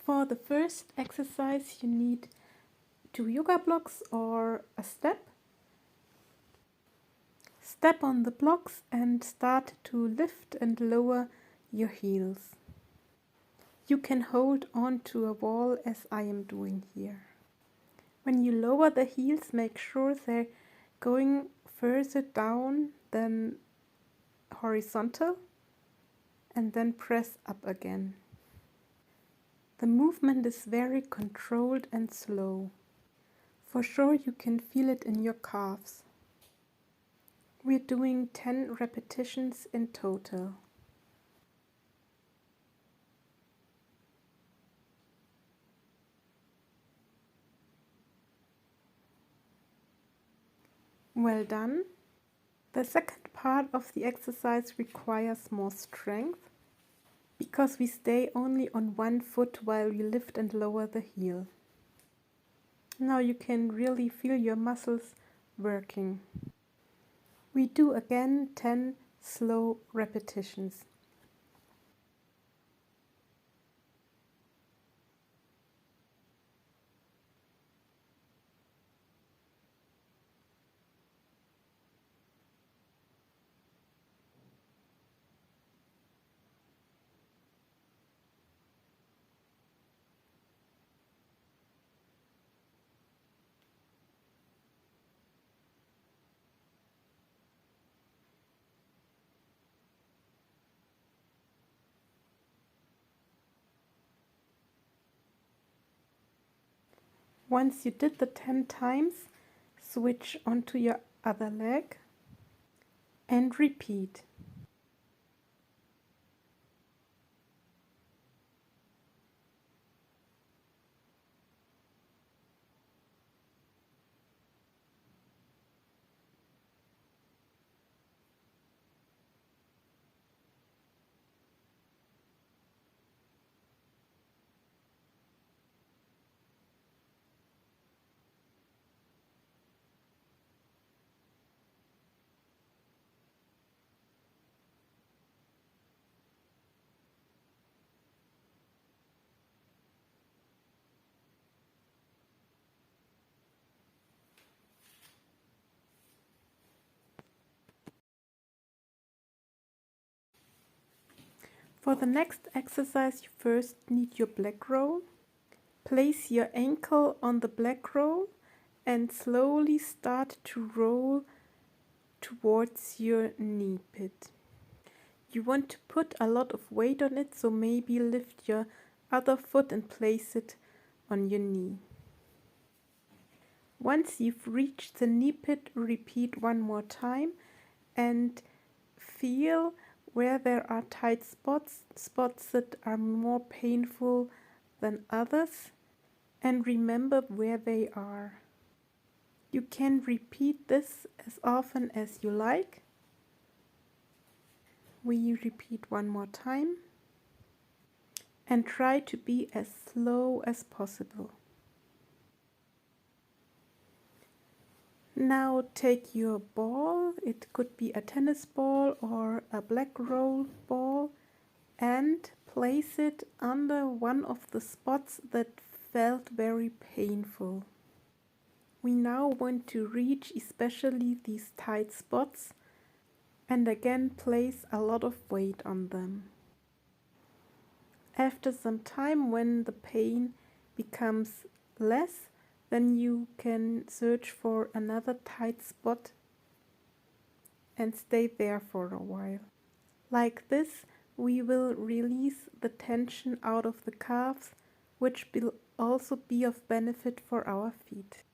For the first exercise, you need 2 yoga blocks or a step. Step on the blocks and start to lift and lower your heels. You can hold on to a wall as I am doing here. When you lower the heels, make sure they're going further down than horizontal and then press up again. The movement is very controlled and slow. For sure you can feel it in your calves. We're doing 10 repetitions in total. Well done. The second part of the exercise requires more strength because we stay only on one foot while we lift and lower the heel. Now you can really feel your muscles working. We do again 10 slow repetitions. Once you did the 10 times, switch onto your other leg and repeat. For the next exercise, you first need your black roll. Place your ankle on the black roll and slowly start to roll towards your knee pit. You want to put a lot of weight on it, so maybe lift your other foot and place it on your knee. Once you've reached the knee pit, repeat one more time and feel where there are tight spots that are more painful than others, and remember where they are. You can repeat this as often as you like. We repeat one more time and try to be as slow as possible. Now take your ball, it could be a tennis ball or a black roll ball, and place it under one of the spots that felt very painful. We now want to reach especially these tight spots and again place a lot of weight on them. After some time, when the pain becomes less, then you can search for another tight spot and stay there for a while. Like this, we will release the tension out of the calves, which will also be of benefit for our feet.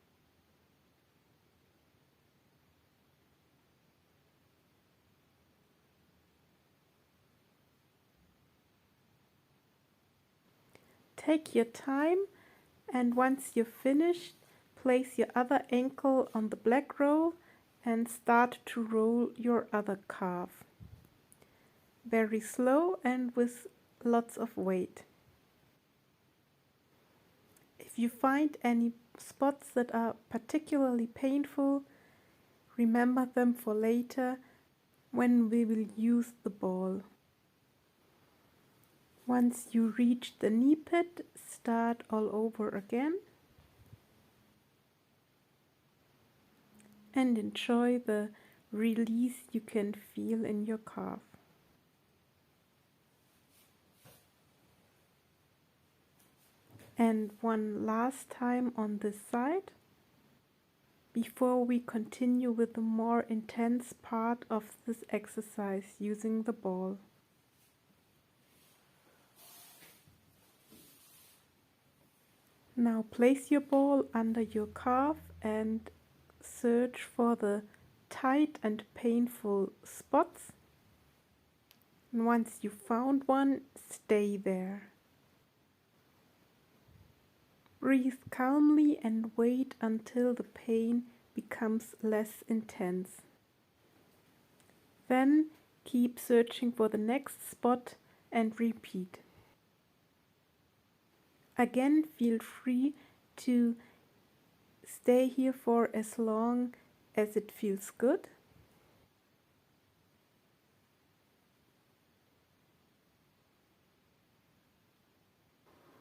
Take your time, and once you're finished, place your other ankle on the black roll and start to roll your other calf. Very slow and with lots of weight. If you find any spots that are particularly painful, remember them for later when we will use the ball. Once you reach the knee pit, start all over again and enjoy the release you can feel in your calf. And one last time on this side, before we continue with the more intense part of this exercise using the ball. Now place your ball under your calf and search for the tight and painful spots. And once you found one, stay there. Breathe calmly and wait until the pain becomes less intense. Then keep searching for the next spot and repeat. Again, feel free to stay here for as long as it feels good.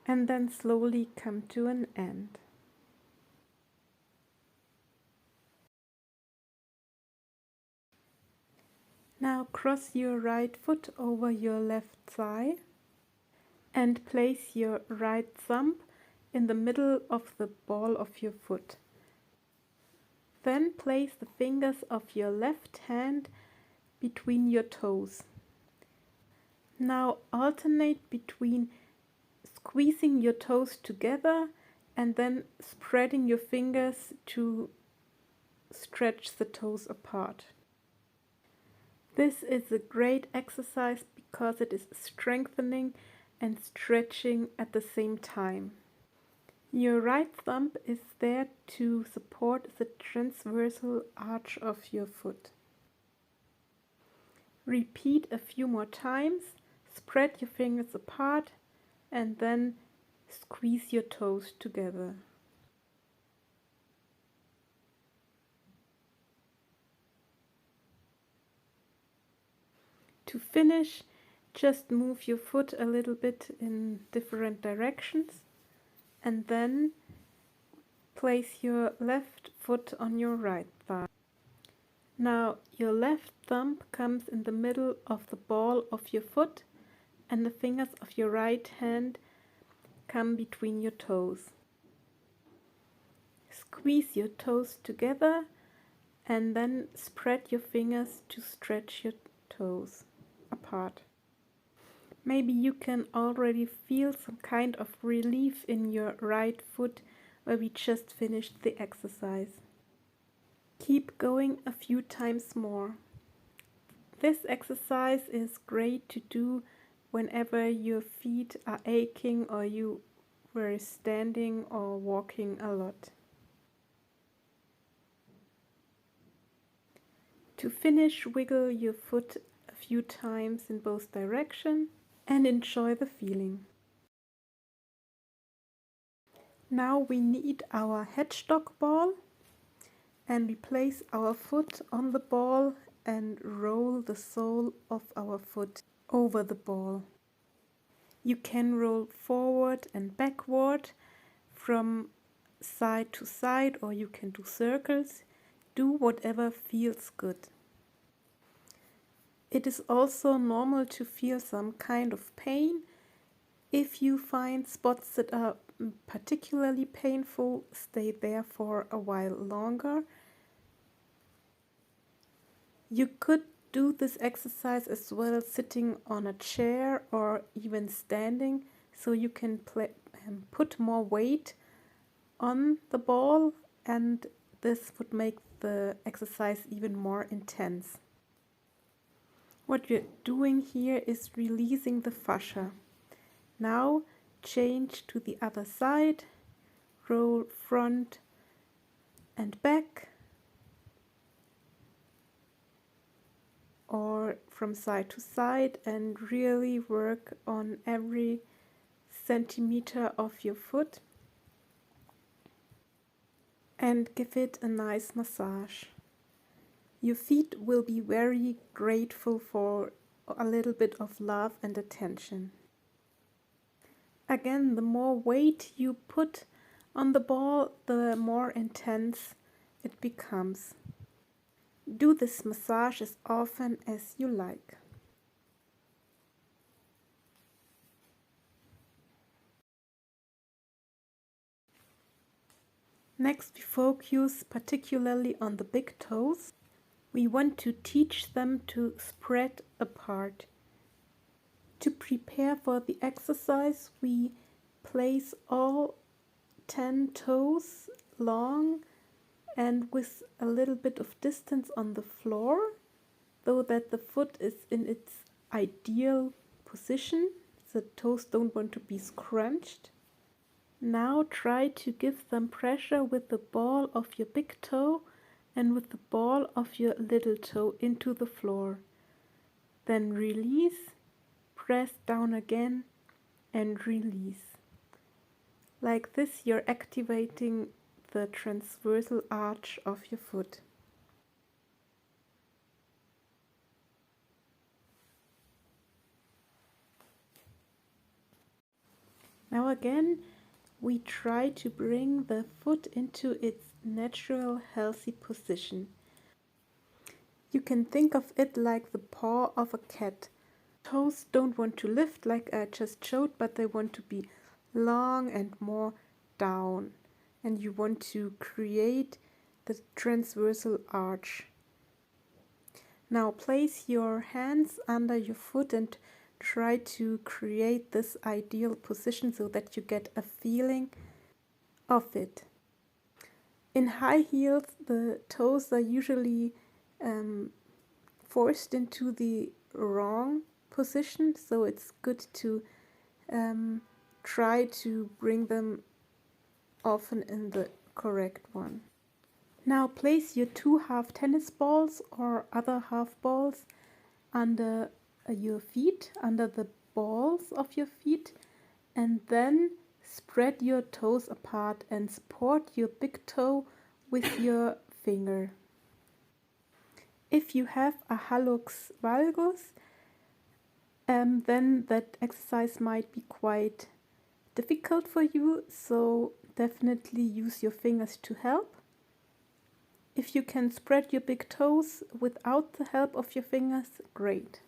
And then slowly come to an end. Now cross your right foot over your left thigh and place your right thumb in the middle of the ball of your foot. Then place the fingers of your left hand between your toes. Now alternate between squeezing your toes together and then spreading your fingers to stretch the toes apart. This is a great exercise because it is strengthening and stretching at the same time. Your right thumb is there to support the transversal arch of your foot. Repeat a few more times, spread your fingers apart and then squeeze your toes together. To finish, just move your foot a little bit in different directions and then place your left foot on your right thigh. Now your left thumb comes in the middle of the ball of your foot and the fingers of your right hand come between your toes. Squeeze your toes together and then spread your fingers to stretch your toes apart. Maybe you can already feel some kind of relief in your right foot where we just finished the exercise. Keep going a few times more. This exercise is great to do whenever your feet are aching or you were standing or walking a lot. To finish, wiggle your foot a few times in both directions and enjoy the feeling. Now we need our headstock ball and we place our foot on the ball and roll the sole of our foot over the ball. You can roll forward and backward from side to side, or you can do circles. Do whatever feels good. It is also normal to feel some kind of pain. If you find spots that are particularly painful, stay there for a while longer. You could do this exercise as well sitting on a chair or even standing, so you can put more weight on the ball, and this would make the exercise even more intense. What you're doing here is releasing the fascia. Now change to the other side, roll front and back, or from side to side, and really work on every centimeter of your foot and give it a nice massage. Your feet will be very grateful for a little bit of love and attention. Again, the more weight you put on the ball, the more intense it becomes. Do this massage as often as you like. Next, we focus particularly on the big toes. We want to teach them to spread apart. To prepare for the exercise, we place all 10 toes long and with a little bit of distance on the floor, so that the foot is in its ideal position. The toes don't want to be scrunched. Now try to give them pressure with the ball of your big toe and with the ball of your little toe into the floor. Then release, press down again and release. Like this, you're activating the transversal arch of your foot. Now again, we try to bring the foot into its natural healthy position. You can think of it like the paw of a cat. Toes don't want to lift like I just showed, but they want to be long and more down. And you want to create the transversal arch. Now place your hands under your foot and try to create this ideal position so that you get a feeling of it. In high heels, the toes are usually forced into the wrong position, so it's good to try to bring them often in the correct one. Now place your 2 half tennis balls or other half balls under your feet, under the balls of your feet, and then spread your toes apart and support your big toe with your finger. If you have a Hallux Valgus, then that exercise might be quite difficult for you, so definitely use your fingers to help. If you can spread your big toes without the help of your fingers, great.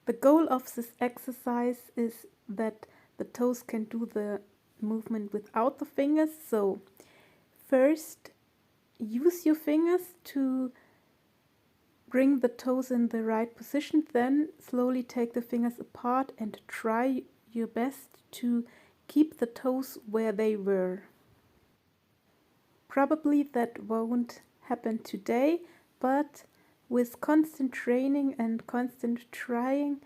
The goal of this exercise is that the toes can do the movement without the fingers, so first use your fingers to bring the toes in the right position, then slowly take the fingers apart and try your best to keep the toes where they were. Probably that won't happen today, but with constant training and constant trying,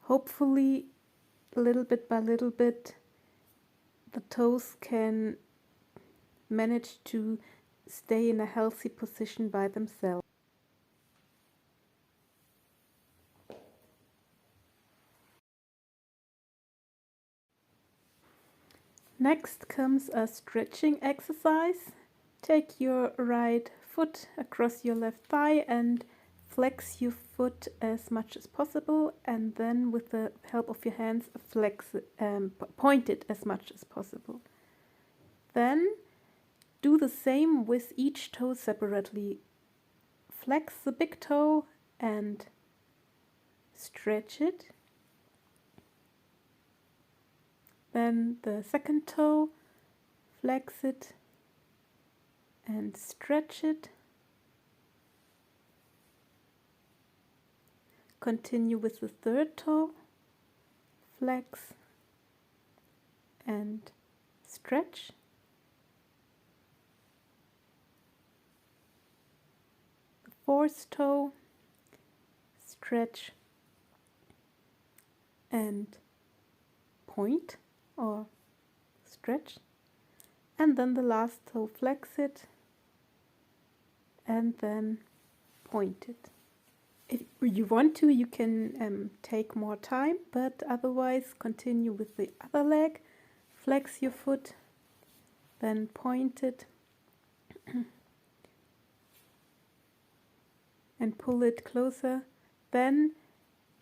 hopefully little bit by little bit the toes can manage to stay in a healthy position by themselves. Next comes a stretching exercise. Take your right foot across your left thigh and flex your foot as much as possible, and then with the help of your hands point it as much as possible. Then do the same with each toe separately. Flex the big toe and stretch it. Then the second toe, flex it and stretch it. Continue with the third toe, flex and stretch. The fourth toe, stretch and point or stretch. And then the last toe, flex it and then point it. If you want to, you can take more time, but otherwise continue with the other leg. Flex your foot, then point it and pull it closer. Then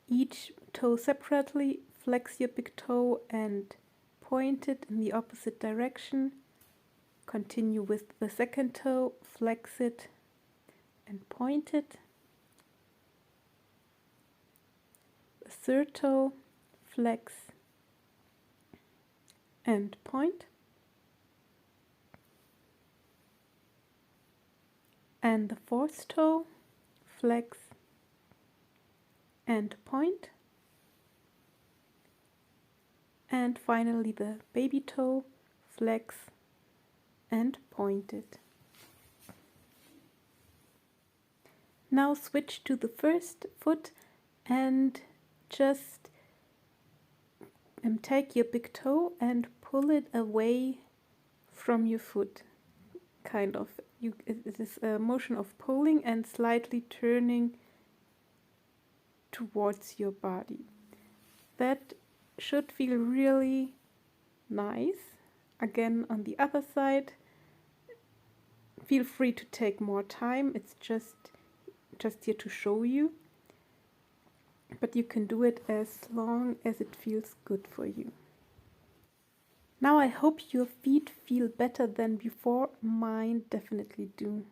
each toe separately, flex your big toe and point it in the opposite direction. Continue with the second toe, flex it and point it. The third toe, flex and point. And the fourth toe, flex and point. And finally the baby toe, flex and point it. Now switch to the first foot and just take your big toe and pull it away from your foot. Kind of. It is a motion of pulling and slightly turning towards your body. That should feel really nice. Again, on the other side, feel free to take more time. It's just here to show you. But you can do it as long as it feels good for you. Now I hope your feet feel better than before. Mine definitely do.